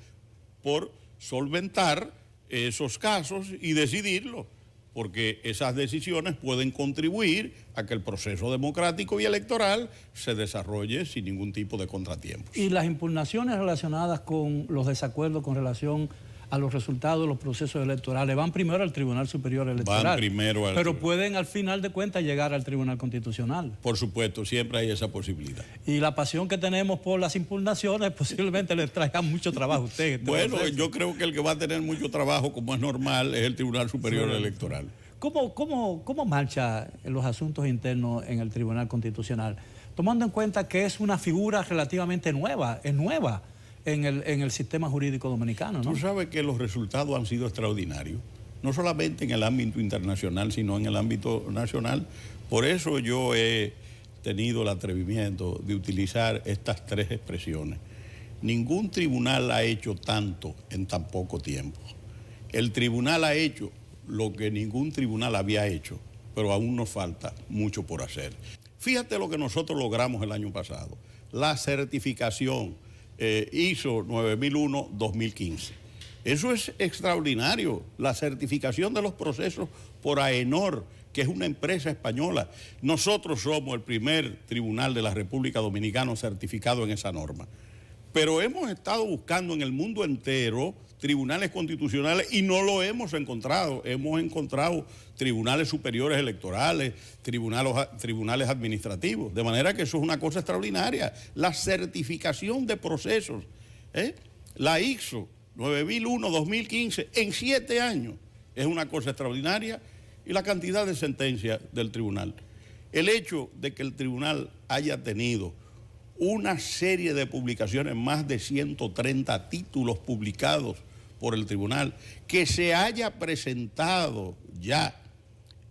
por solventar esos casos y decidirlo, porque esas decisiones pueden contribuir a que el proceso democrático y electoral se desarrolle sin ningún tipo de contratiempos. Y las impugnaciones relacionadas con los desacuerdos con relación a los resultados de los procesos electorales van primero al Tribunal Superior Electoral. Van primero al pero pueden al final de cuentas llegar al Tribunal Constitucional. Por supuesto, siempre hay esa posibilidad. Y la pasión que tenemos por las impugnaciones posiblemente les traiga mucho trabajo a usted. Bueno, yo creo que el que va a tener mucho trabajo, como es normal, es el Tribunal Superior Electoral. ¿Cómo marchan los asuntos internos en el Tribunal Constitucional? Tomando en cuenta que es una figura relativamente nueva, es nueva en el sistema jurídico dominicano, ¿no? Tú sabes que los resultados han sido extraordinarios, no solamente en el ámbito internacional, sino en el ámbito nacional. Por eso yo he tenido el atrevimiento de utilizar estas 3 expresiones. Ningún tribunal ha hecho tanto en tan poco tiempo. El tribunal ha hecho lo que ningún tribunal había hecho, pero aún nos falta mucho por hacer. Fíjate lo que nosotros logramos el año pasado, la certificación ISO 9001-2015. Eso es extraordinario, la certificación de los procesos por AENOR, que es una empresa española. Nosotros somos el primer tribunal de la República Dominicana certificado en esa norma. Pero hemos estado buscando en el mundo entero tribunales constitucionales y no lo hemos encontrado. Hemos encontrado tribunales superiores electorales, tribunales administrativos. De manera que eso es una cosa extraordinaria. La certificación de procesos, la ISO 9001-2015 en 7 años es una cosa extraordinaria, y la cantidad de sentencias del tribunal. El hecho de que el tribunal haya tenido una serie de publicaciones, más de 130 títulos publicados por el tribunal, que se haya presentado ya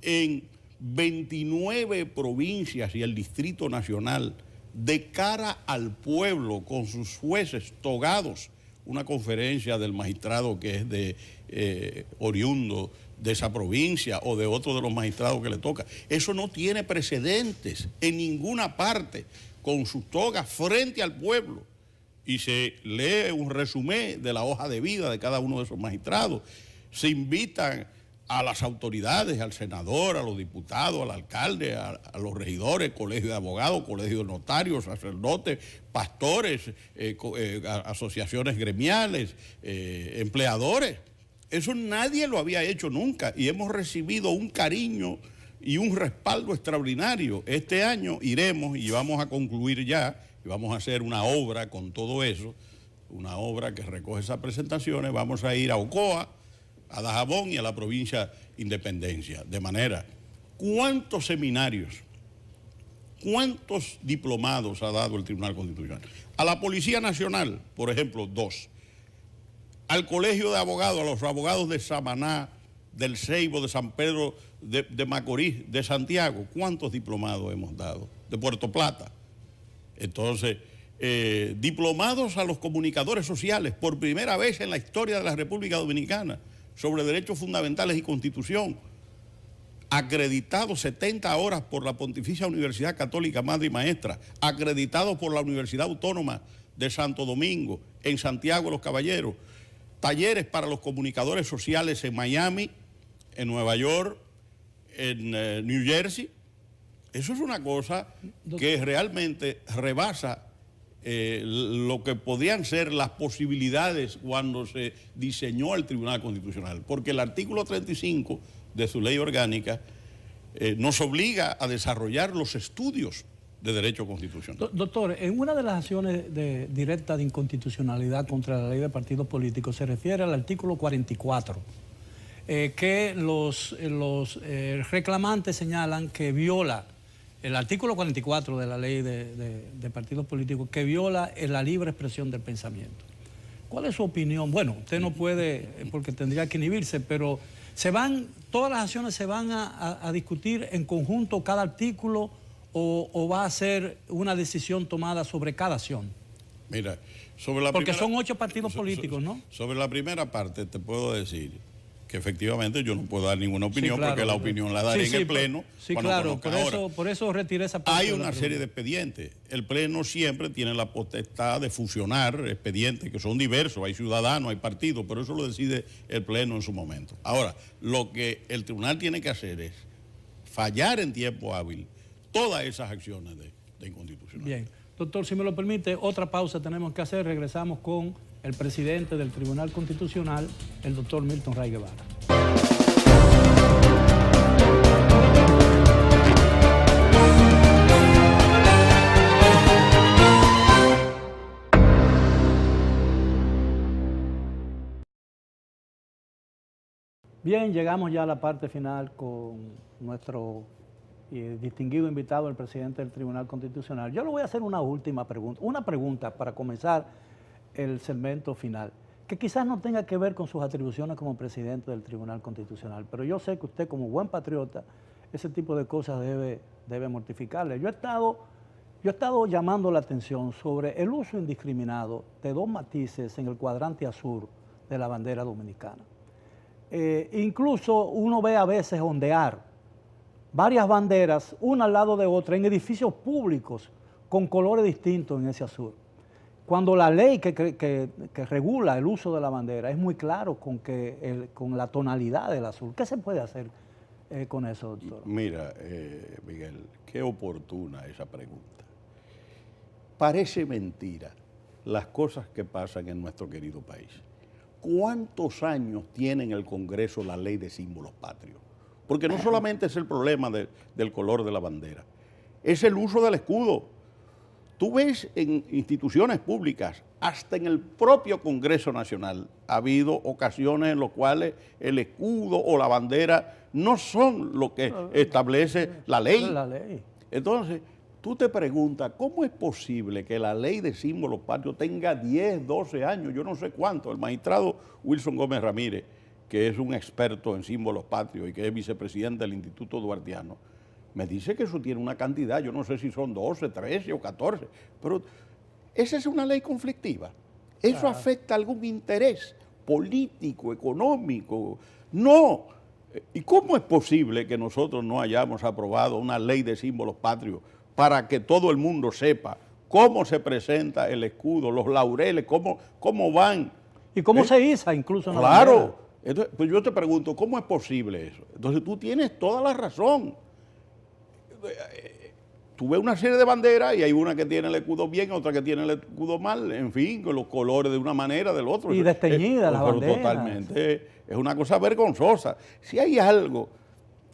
en 29 provincias y el Distrito Nacional de cara al pueblo con sus jueces togados, una conferencia del magistrado que es de oriundo de esa provincia o de otro de los magistrados que le toca. Eso no tiene precedentes en ninguna parte, con sus togas frente al pueblo, y se lee un resumen de la hoja de vida de cada uno de esos magistrados. Se invitan a las autoridades, al senador, a los diputados, al alcalde, a los regidores, colegio de abogados, colegio de notarios, sacerdotes, pastores, asociaciones gremiales, empleadores. Eso nadie lo había hecho nunca y hemos recibido un cariño y un respaldo extraordinario. Este año iremos y vamos a concluir ya, y vamos a hacer una obra con todo eso, una obra que recoge esas presentaciones. Vamos a ir a Ocoa, a Dajabón y a la provincia Independencia. De manera, ¿cuántos seminarios, cuántos diplomados ha dado el Tribunal Constitucional? A la Policía Nacional, por ejemplo, 2. Al Colegio de Abogados, a los abogados de Samaná, del Ceibo, de San Pedro de Macorís, de Santiago, ¿cuántos diplomados hemos dado? De Puerto Plata. Entonces, diplomados a los comunicadores sociales, por primera vez en la historia de la República Dominicana, sobre derechos fundamentales y constitución, acreditados 70 horas por la Pontificia Universidad Católica Madre y Maestra, acreditados por la Universidad Autónoma de Santo Domingo, en Santiago de los Caballeros, talleres para los comunicadores sociales en Miami, en Nueva York, en New Jersey. Eso es una cosa que realmente rebasa lo que podían ser las posibilidades cuando se diseñó el Tribunal Constitucional, porque el artículo 35 de su ley orgánica nos obliga a desarrollar los estudios de derecho constitucional. Doctor, en una de las acciones directas de inconstitucionalidad contra la ley de partidos políticos se refiere al artículo 44, que los reclamantes señalan que viola el artículo 44 de la ley de partidos políticos, que viola la libre expresión del pensamiento. ¿Cuál es su opinión? Bueno, usted no puede, porque tendría que inhibirse, pero todas las acciones se van a discutir en conjunto cada artículo o va a ser una decisión tomada sobre cada acción. Mira, porque son 8 partidos políticos, ¿no? Sobre la primera parte te puedo decir que efectivamente yo no puedo dar ninguna opinión, sí, claro, porque la opinión la daré en el Pleno. Sí, claro, por eso retiré esa parte. Hay una serie de expedientes. El Pleno siempre tiene la potestad de fusionar expedientes que son diversos. Hay ciudadanos, hay partidos, pero eso lo decide el Pleno en su momento. Ahora, lo que el tribunal tiene que hacer es fallar en tiempo hábil todas esas acciones de inconstitucionalidad. Bien. Doctor, si me lo permite, otra pausa tenemos que hacer. Regresamos con el presidente del Tribunal Constitucional, el doctor Milton Ray Guevara. Bien, llegamos ya a la parte final con nuestro distinguido invitado, el presidente del Tribunal Constitucional. Yo le voy a hacer una última pregunta, una pregunta para comenzar el segmento final, que quizás no tenga que ver con sus atribuciones como presidente del Tribunal Constitucional, pero yo sé que usted, como buen patriota, ese tipo de cosas debe mortificarle. Yo he estado llamando la atención sobre el uso indiscriminado de 2 matices en el cuadrante azul de la bandera dominicana. Incluso uno ve a veces ondear varias banderas, una al lado de otra, en edificios públicos con colores distintos en ese azul. Cuando la ley que regula el uso de la bandera es muy claro con la tonalidad del azul. ¿Qué se puede hacer con eso, doctor? Mira, Miguel, qué oportuna esa pregunta. Parece mentira las cosas que pasan en nuestro querido país. ¿Cuántos años tiene en el Congreso la ley de símbolos patrios? Porque no solamente es el problema del color de la bandera, es el uso del escudo. Tú ves en instituciones públicas, hasta en el propio Congreso Nacional, ha habido ocasiones en las cuales el escudo o la bandera no son lo que establece la ley. Entonces, tú te preguntas, ¿cómo es posible que la ley de símbolos patrios tenga 10, 12 años, yo no sé cuánto? El magistrado Wilson Gómez Ramírez, que es un experto en símbolos patrios y que es vicepresidente del Instituto Duartiano, me dice que eso tiene una cantidad, yo no sé si son 12, 13 o 14, pero esa es una ley conflictiva. ¿Eso afecta algún interés político, económico? No. ¿Y cómo es posible que nosotros no hayamos aprobado una ley de símbolos patrios para que todo el mundo sepa cómo se presenta el escudo, los laureles, cómo van? ¿Y cómo se iza incluso en la bandera? Claro. Entonces, pues yo te pregunto, ¿cómo es posible eso? Entonces tú tienes toda la razón. Tú ves una serie de banderas y hay una que tiene el escudo bien, otra que tiene el escudo mal, en fin, con los colores de una manera, del otro. Y desteñidas las banderas. Totalmente, es una cosa vergonzosa. Si hay algo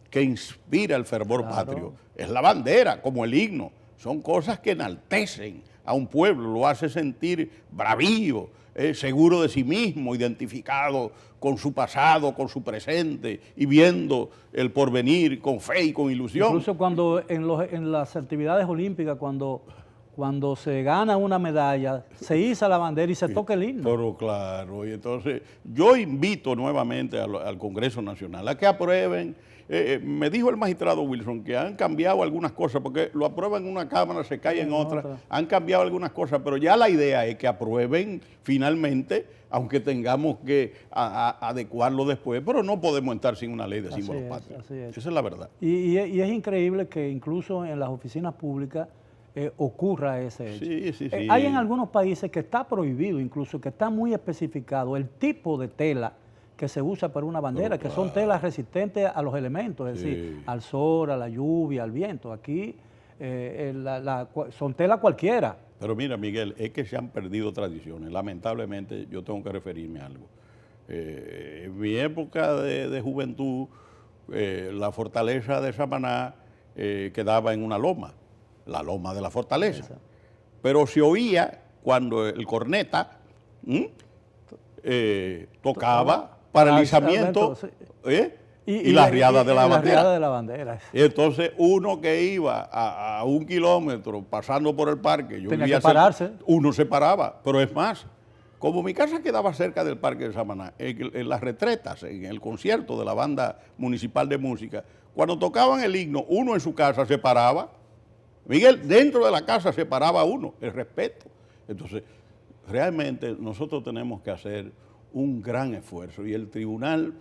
que inspira el fervor patrio, es la bandera, como el himno. Son cosas que enaltecen a un pueblo, lo hace sentir bravío, seguro de sí mismo, identificado con su pasado, con su presente y viendo el porvenir con fe y con ilusión. Incluso cuando en las actividades olímpicas, cuando se gana una medalla, se iza la bandera y se toca el himno. Pero claro, y entonces yo invito nuevamente al Congreso Nacional a que aprueben. Me dijo el magistrado Wilson que han cambiado algunas cosas, porque lo aprueban en una Cámara, se cae en otra, han cambiado algunas cosas, pero ya la idea es que aprueben finalmente, aunque tengamos que adecuarlo después, pero no podemos estar sin una ley de símbolos patrios. Esa es la verdad. Y es increíble que incluso en las oficinas públicas ocurra ese hecho. Sí. Hay en algunos países que está prohibido, incluso que está muy especificado el tipo de tela que se usa para una bandera, que son telas resistentes a los elementos, es decir, al sol, a la lluvia, al viento. Aquí son telas cualquiera. Pero mira, Miguel, es que se han perdido tradiciones. Lamentablemente, yo tengo que referirme a algo. En mi época de juventud, la fortaleza de Samaná quedaba en una loma, la loma de la fortaleza. Pero se oía cuando el corneta tocaba paralizamiento y la riada de la bandera. Y entonces uno que iba a 1 kilómetro pasando por el parque, tenía que pararse. Uno se paraba, pero es más, como mi casa quedaba cerca del Parque de Samaná, en las retretas, en el concierto de la banda municipal de música, cuando tocaban el himno, uno en su casa se paraba. Miguel, dentro de la casa se paraba uno, el respeto. Entonces, realmente nosotros tenemos que hacer un gran esfuerzo y el tribunal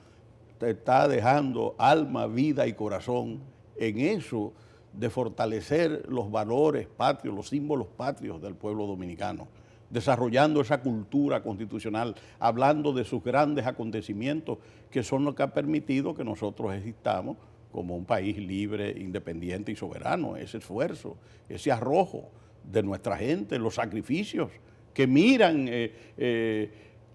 está dejando alma, vida y corazón en eso de fortalecer los valores patrios, los símbolos patrios del pueblo dominicano, desarrollando esa cultura constitucional, hablando de sus grandes acontecimientos que son los que han permitido que nosotros existamos como un país libre, independiente y soberano. Ese esfuerzo, ese arrojo de nuestra gente, los sacrificios que miran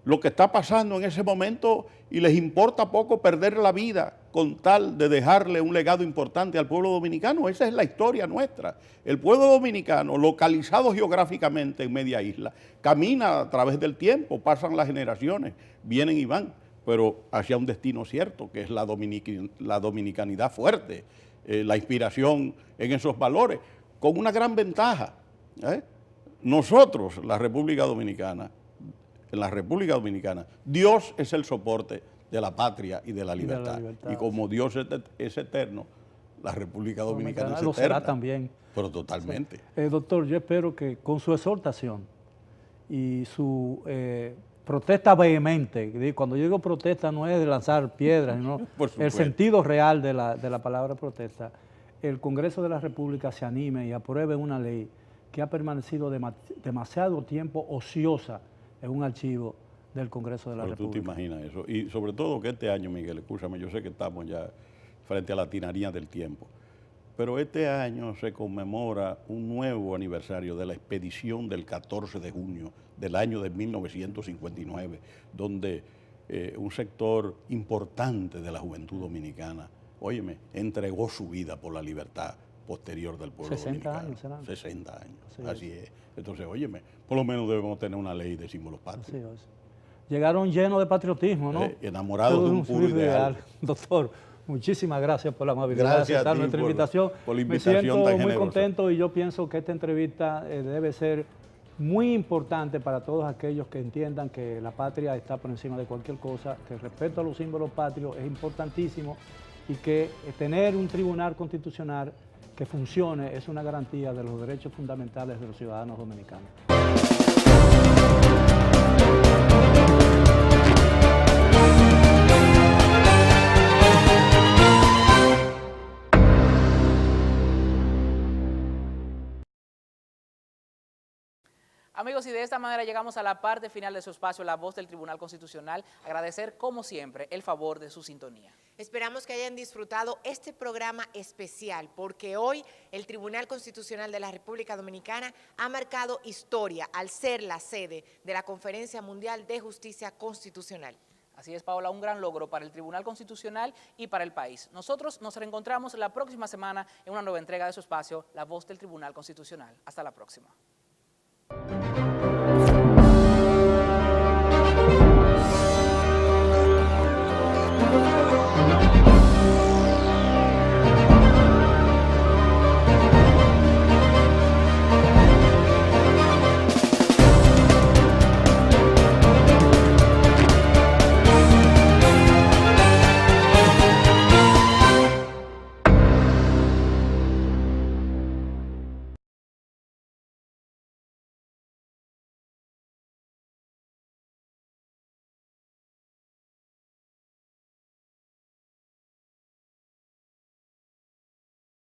lo que está pasando en ese momento y les importa poco perder la vida con tal de dejarle un legado importante al pueblo dominicano. Esa es la historia nuestra. El pueblo dominicano, localizado geográficamente en media isla, camina a través del tiempo, pasan las generaciones, vienen y van, pero hacia un destino cierto, que es la dominicanidad fuerte, la inspiración en esos valores, con una gran ventaja. Nosotros, la República Dominicana, en la República Dominicana, Dios es el soporte de la patria y de la libertad. Y como Dios es eterno, la República Dominicana es eterna. Lo será también. Pero totalmente. Doctor, yo espero que con su exhortación y su protesta vehemente, cuando yo digo protesta no es de lanzar piedras, sino el sentido real de la palabra protesta, el Congreso de la República se anime y apruebe una ley que ha permanecido demasiado tiempo ociosa en un archivo del Congreso de la República. Tú te imaginas eso. Y sobre todo que este año, Miguel, escúchame, yo sé que estamos ya frente a la tiranía del tiempo, pero este año se conmemora un nuevo aniversario de la expedición del 14 de junio del año de 1959, donde un sector importante de la juventud dominicana, óyeme, entregó su vida por la libertad posterior del pueblo 60 dominicano. años serán. 60 años, así es. Entonces, óyeme, por lo menos debemos tener una ley de símbolos patrios. Así es. Llegaron llenos de patriotismo, ¿no? Enamorados de un puro ideal. Doctor, muchísimas gracias por la amabilidad de Gracias aceptar nuestra invitación. Por la invitación. Me siento tan muy generosa. contento y yo pienso que esta entrevista debe ser muy importante para todos aquellos que entiendan que la patria está por encima de cualquier cosa, que el respeto a los símbolos patrios es importantísimo y que tener un tribunal constitucional que funcione es una garantía de los derechos fundamentales de los ciudadanos dominicanos. Amigos, y de esta manera llegamos a la parte final de su espacio, La Voz del Tribunal Constitucional. Agradecer, como siempre, el favor de su sintonía. Esperamos que hayan disfrutado este programa especial, porque hoy el Tribunal Constitucional de la República Dominicana ha marcado historia al ser la sede de la Conferencia Mundial de Justicia Constitucional. Así es, Paola, un gran logro para el Tribunal Constitucional y para el país. Nosotros nos reencontramos la próxima semana en una nueva entrega de su espacio, La Voz del Tribunal Constitucional. Hasta la próxima.